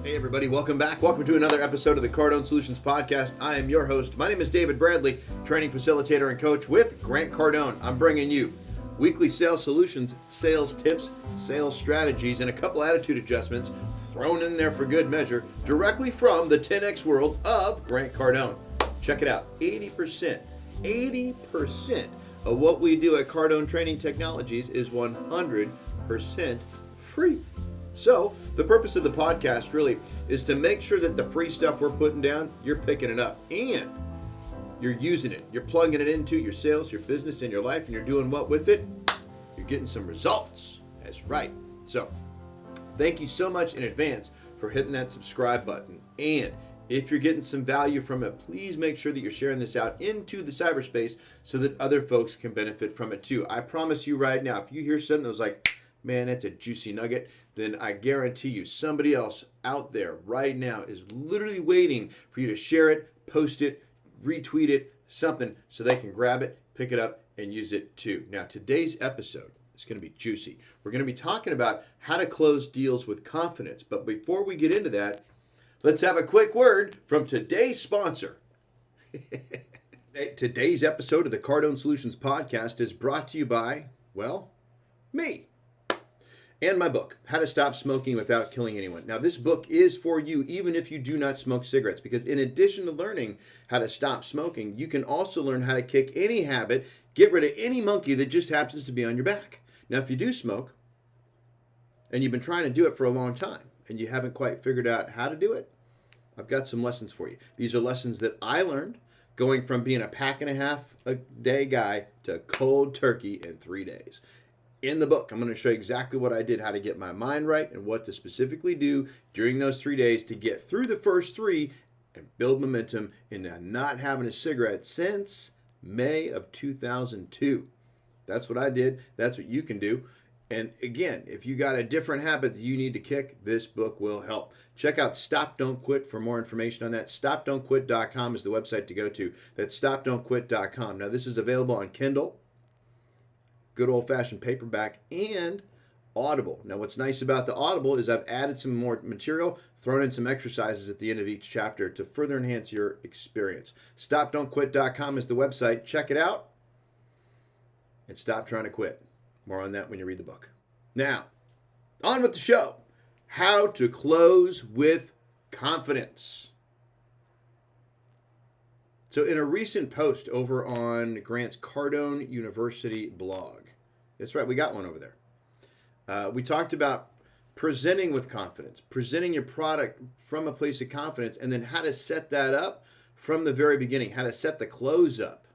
Hey everybody, welcome back. Welcome to another episode of the Cardone Solutions Podcast. I am your host. My name is David Bradley, training facilitator and coach with Grant Cardone. I'm bringing you weekly sales solutions, sales tips, sales strategies, and a couple attitude adjustments thrown in there for good measure directly from the 10X world of Grant Cardone. Check it out. 80% of what we do at Cardone Training Technologies is 100% free. So the purpose of the podcast really is to make sure that the free stuff we're putting down, you're picking it up and you're using it. You're plugging it into your sales, your business, and your life, and you're doing what with it? You're getting some results. That's right. So thank you so much in advance for hitting that subscribe button. And if you're getting some value from it, please make sure that you're sharing this out into the cyberspace so that other folks can benefit from it too. I promise you right now, if you hear something that was like, man, that's a juicy nugget, then I guarantee you somebody else out there right now is literally waiting for you to share it, post it, retweet it, something, so they can grab it, pick it up, and use it too. Now, today's episode is going to be juicy. We're going to be talking about how to close deals with confidence. But before we get into that, let's have a quick word from today's sponsor. Today's episode of the Cardone Solutions Podcast is brought to you by, well, me. And my book, How to Stop Smoking Without Killing Anyone. Now, this book is for you even if you do not smoke cigarettes, because in addition to learning how to stop smoking, you can also learn how to kick any habit, get rid of any monkey that just happens to be on your back. Now, if you do smoke, and you've been trying to do it for a long time, and you haven't quite figured out how to do it, I've got some lessons for you. These are lessons that I learned going from being a pack and a half a day guy to cold turkey in 3 days. In the book, I'm going to show you exactly what I did, how to get my mind right, and what to specifically do during those 3 days to get through the first three and build momentum into not having a cigarette since May of 2002. That's what I did. That's what you can do. And again, if you got a different habit that you need to kick, this book will help. Check out Stop Don't Quit for more information on that. StopDon'tQuit.com is the website to go to. That's StopDon'tQuit.com. Now, this is available on Kindle, good old-fashioned paperback, and Audible. Now, what's nice about the Audible is I've added some more material, thrown in some exercises at the end of each chapter to further enhance your experience. StopDon'tQuit.com is the website. Check it out and stop trying to quit. More on that when you read the book. Now, on with the show. How to close with confidence. So in a recent post over on Grant's Cardone University blog, that's right, we got one over there. We talked about presenting with confidence, presenting your product from a place of confidence, and then how to set that up from the very beginning, how to set the close up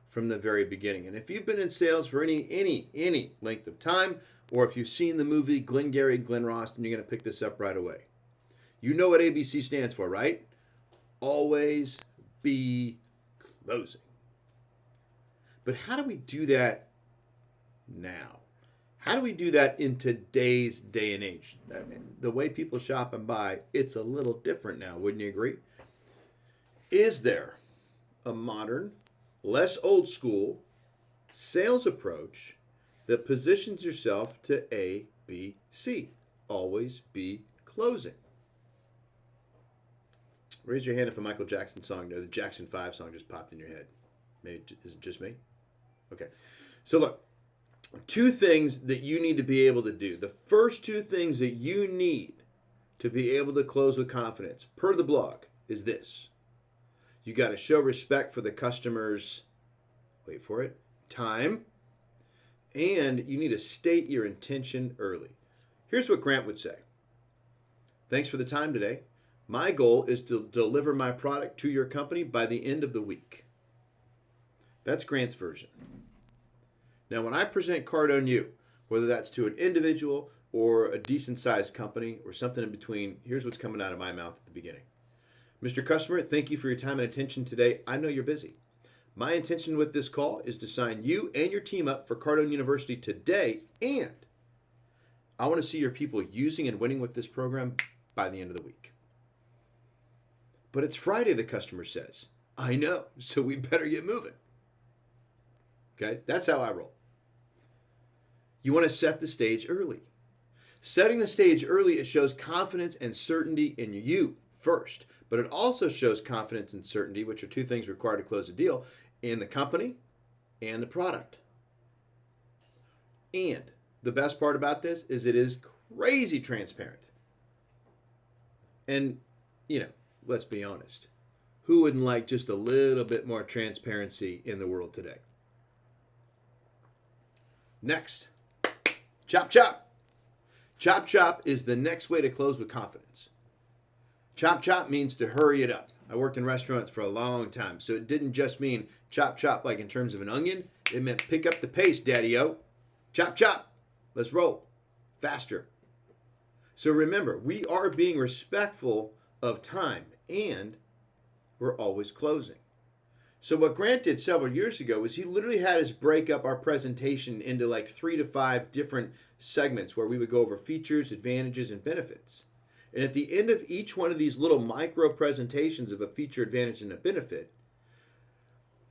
from the very beginning. And if you've been in sales for any length of time, or if you've seen the movie Glengarry Glen Ross, then you're going to pick this up right away. You know what ABC stands for, right? Always be closing. But how do we do that now? How do we do that in today's day and age? I mean, the way people shop and buy, it's a little different now, wouldn't you agree? Is there a modern, less old school sales approach that positions yourself to A, B, C? Always be closing. Raise your hand if a Michael Jackson song or the Jackson 5 song just popped in your head. Maybe, is it just me? Okay. So look, two things that you need to be able to do. The first two things that you need to be able to close with confidence, per the blog, is this. You got to show respect for the customer's, wait for it, time, and you need to state your intention early. Here's what Grant would say. Thanks for the time today. My goal is to deliver my product to your company by the end of the week. That's Grant's version. Now, when I present Cardone U, whether that's to an individual or a decent-sized company or something in between, here's what's coming out of my mouth at the beginning. Mr. Customer, thank you for your time and attention today. I know you're busy. My intention with this call is to sign you and your team up for Cardone University today, and I want to see your people using and winning with this program by the end of the week. But it's Friday, the customer says. I know, so we better get moving. Okay, that's how I roll. You want to set the stage early. Setting the stage early, it shows confidence and certainty in you first, but it also shows confidence and certainty, which are two things required to close a deal, in the company and the product. And the best part about this is it is crazy transparent. And, let's be honest. Who wouldn't like just a little bit more transparency in the world today? Next, chop chop. Chop chop is the next way to close with confidence. Chop chop means to hurry it up. I worked in restaurants for a long time, so it didn't just mean chop chop like in terms of an onion. It meant pick up the pace, daddy-o. Chop chop. Let's roll. Faster. So remember, we are being respectful of time, and we're always closing. So what Grant did several years ago was he literally had us break up our presentation into like 3 to 5 different segments where we would go over features, advantages, and benefits. And at the end of each one of these little micro presentations of a feature, advantage, and a benefit,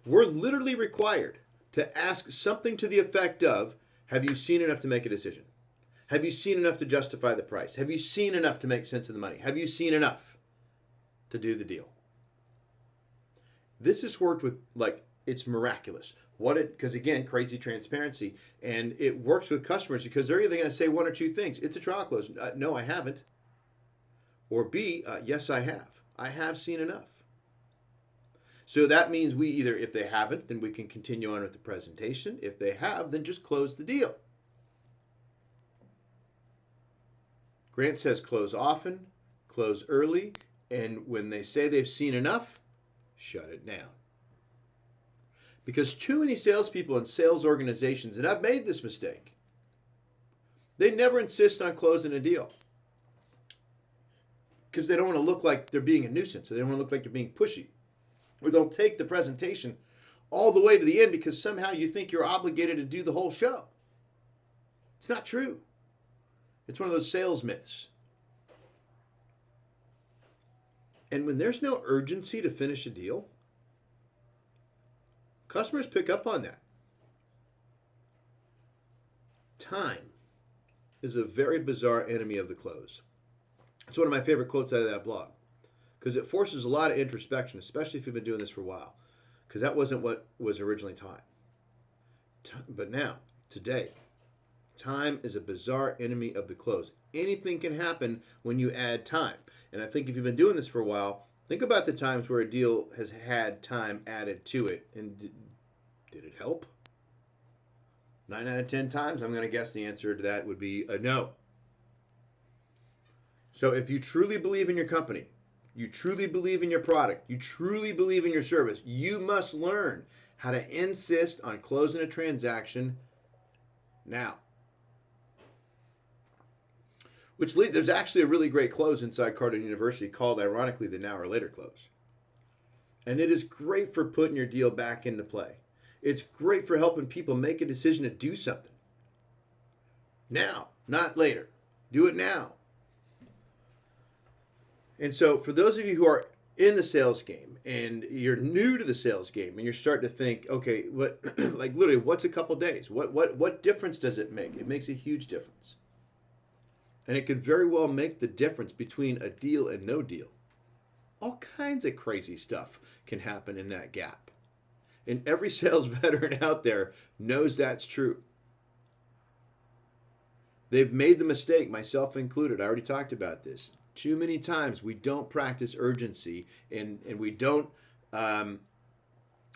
we're literally required to ask something to the effect of, have you seen enough to make a decision? Have you seen enough to justify the price? Have you seen enough to make sense of the money? Have you seen enough to do the deal? This has worked with, it's miraculous. Because again, crazy transparency. And it works with customers because they're either going to say one or two things. It's a trial close. No, I haven't. Or B, yes, I have. I have seen enough. So that means we either, if they haven't, then we can continue on with the presentation. If they have, then just close the deal. Grant says close often, close early, and when they say they've seen enough, shut it down. Because too many salespeople in sales organizations, and I've made this mistake, they never insist on closing a deal. Because they don't want to look like they're being a nuisance. Or they don't want to look like they're being pushy. Or they'll take the presentation all the way to the end because somehow you think you're obligated to do the whole show. It's not true. It's one of those sales myths. And when there's no urgency to finish a deal, customers pick up on that. Time is a very bizarre enemy of the close. It's one of my favorite quotes out of that blog because it forces a lot of introspection, especially if you've been doing this for a while, because that wasn't what was originally taught. But now, today, time is a bizarre enemy of the close. Anything can happen when you add time. And I think if you've been doing this for a while, think about the times where a deal has had time added to it. And did it help? 9 out of 10 times, I'm going to guess the answer to that would be a no. So if you truly believe in your company, you truly believe in your product, you truly believe in your service, you must learn how to insist on closing a transaction now. There's actually a really great close inside Cardone University called, ironically, the Now or Later close. And it is great for putting your deal back into play. It's great for helping people make a decision to do something. Now, not later. Do it now. And so for those of you who are in the sales game and you're new to the sales game and you're starting to think, okay, what, like literally, what's a couple days? What difference does it make? It makes a huge difference. And it could very well make the difference between a deal and no deal. All kinds of crazy stuff can happen in that gap. And every sales veteran out there knows that's true. They've made the mistake, myself included. I already talked about this. Too many times we don't practice urgency and we don't,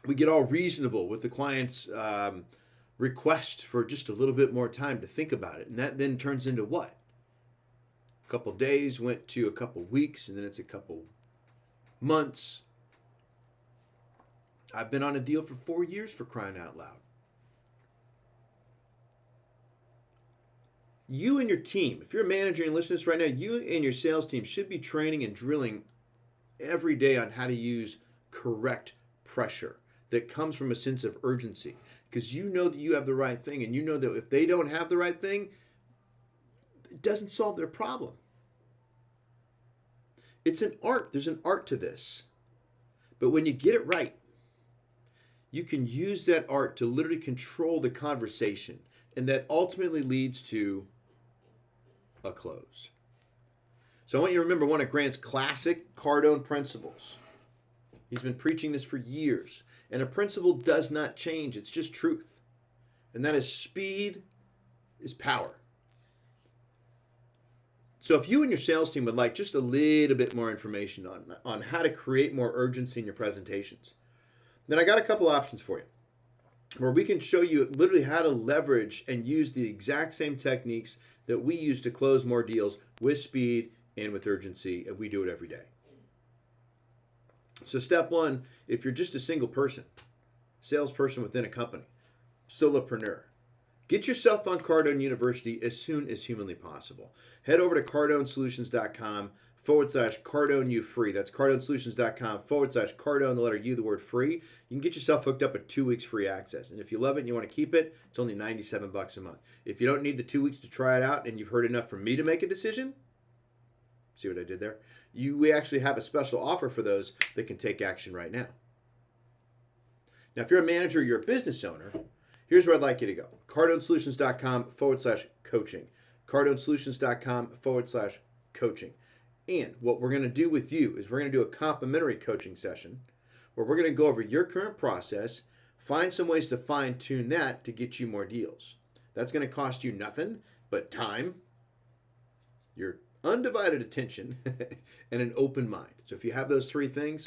we get all reasonable with the client's request for just a little bit more time to think about it. And that then turns into what? A couple days went to a couple weeks, and then it's a couple months. I've been on a deal for 4 years, for crying out loud. You and your team, if you're a manager and listening to this right now, you and your sales team should be training and drilling every day on how to use correct pressure that comes from a sense of urgency. Because you know that you have the right thing, and you know that if they don't have the right thing, it doesn't solve their problem. It's an art. There's an art to this. But when you get it right, you can use that art to literally control the conversation. And that ultimately leads to a close. So I want you to remember one of Grant's classic Cardone principles. He's been preaching this for years. And a principle does not change. It's just truth. And that is speed is power. So if you and your sales team would like just a little bit more information on how to create more urgency in your presentations, then I got a couple options for you where we can show you literally how to leverage and use the exact same techniques that we use to close more deals with speed and with urgency, and we do it every day. So step one, if you're just a single person, salesperson within a company, solopreneur, get yourself on Cardone University as soon as humanly possible. Head over to cardonesolutions.com/CardoneU free. That's cardonesolutions.com/Cardone, the letter U, the word free. You can get yourself hooked up with 2 weeks free access. And if you love it and you want to keep it, it's only $97 a month. If you don't need the 2 weeks to try it out and you've heard enough from me to make a decision, see what I did there? We actually have a special offer for those that can take action right now. Now, if you're a manager, you're a business owner, here's where I'd like you to go. cardonesolutions.com/coaching. cardonesolutions.com/coaching. And what we're going to do with you is we're going to do a complimentary coaching session where we're going to go over your current process, find some ways to fine tune that to get you more deals. That's going to cost you nothing but time, your undivided attention, and an open mind. So if you have those 3 things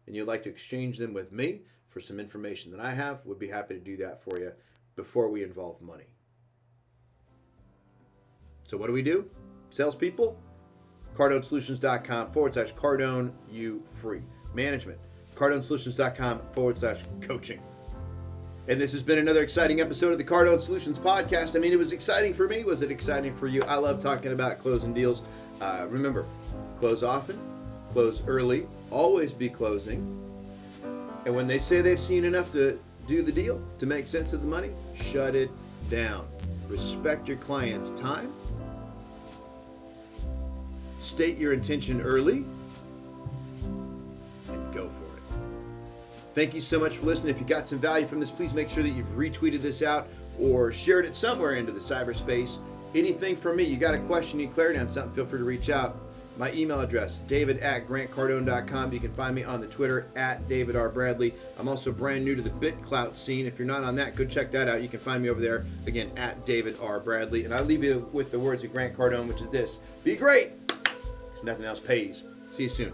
and you'd like to exchange them with me for some information that I have, we'd be happy to do that for you before we involve money. So what do? Salespeople, cardonesolutions.com/CardoneU free. Management, cardonesolutions.com/coaching. And this has been another exciting episode of the Cardone Solutions Podcast. I mean, it was exciting for me. Was it exciting for you? I love talking about closing deals. Remember, close often, close early, always be closing. And when they say they've seen enough to do the deal, to make sense of the money, shut it down. Respect your client's time. State your intention early. And go for it. Thank you so much for listening. If you got some value from this, please make sure that you've retweeted this out or shared it somewhere into the cyberspace. Anything from me, you got a question, you need clarity on something, feel free to reach out. My email address, david@grantcardone.com. You can find me on the Twitter @DavidRBradley. I'm also brand new to the BitClout scene. If you're not on that, go check that out. You can find me over there, again, @DavidRBradley. And I leave you with the words of Grant Cardone, which is this: be great, because nothing else pays. See you soon.